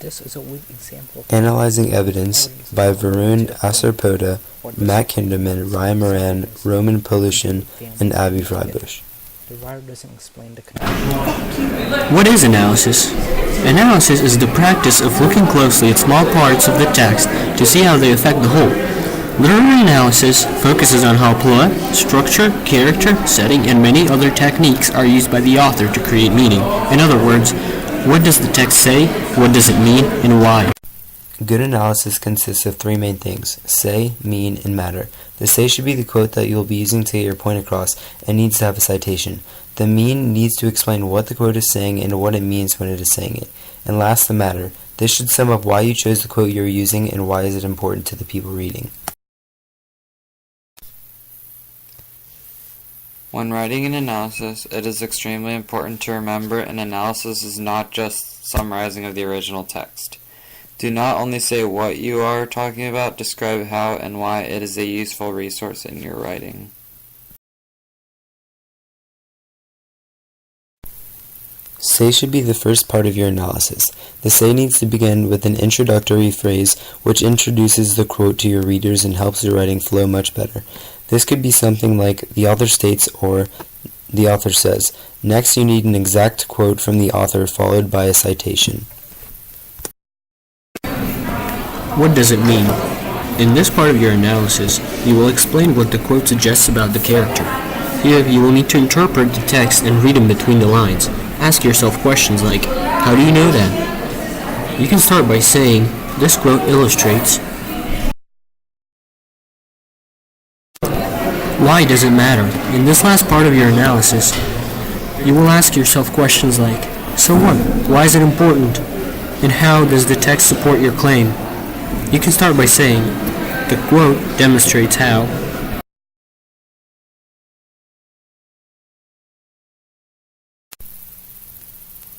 This is a weak example. Analyzing Evidence by Varun Asarpota, Matt Kinderman, Ryan Moran, Roman Polushin, and Abby Freibush. The writer doesn't explain the connection. What is analysis? Analysis is the practice of looking closely at small parts of the text to see how they affect the whole. Literary analysis focuses on how plot, structure, character, setting, and many other techniques are used by the author to create meaning. In other words, what does the text say, what does it mean, and why? Good analysis consists of three main things: say, mean, and matter. The say should be the quote that you will be using to get your point across and needs to have a citation. The mean needs to explain what the quote is saying and what it means when it is saying it. And last, the matter. This should sum up why you chose the quote you are using and why is it important to the people reading. When writing an analysis, it is extremely important to remember an analysis is not just summarizing of the original text. Do not only say what you are talking about, describe how and why it is a useful resource in your writing. Say should be the first part of your analysis. The say needs to begin with an introductory phrase which introduces the quote to your readers and helps your writing flow much better. This could be something like "the author states" or "the author says." Next, you need an exact quote from the author followed by a citation. What does it mean? In this part of your analysis, you will explain what the quote suggests about the character. Here, you will need to interpret the text and read in between the lines. Ask yourself questions like, how do you know that? You can start by saying, this quote illustrates. Why does it matter? In this last part of your analysis, you will ask yourself questions like, so what? Why is it important? And how does the text support your claim? You can start by saying, the quote demonstrates how.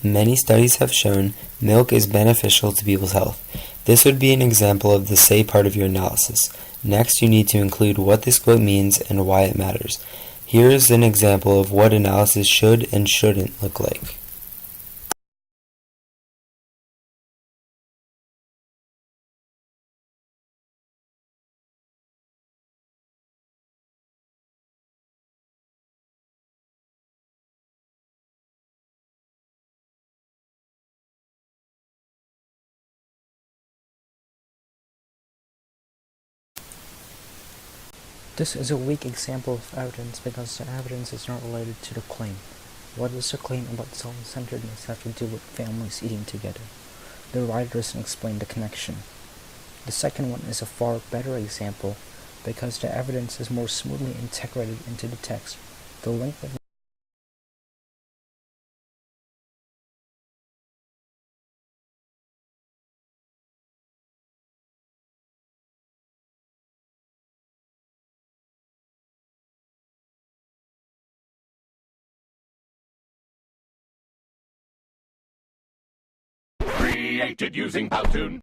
Many studies have shown milk is beneficial to people's health. This would be an example of the say part of your analysis. Next, you need to include what this quote means and why it matters. Here is an example of what analysis should and shouldn't look like. This is a weak example of evidence because the evidence is not related to the claim. What does the claim about self-centeredness have to do with families eating together? The writer doesn't explain the connection. The second one is a far better example because the evidence is more smoothly integrated into the text. The link that created using Powtoon.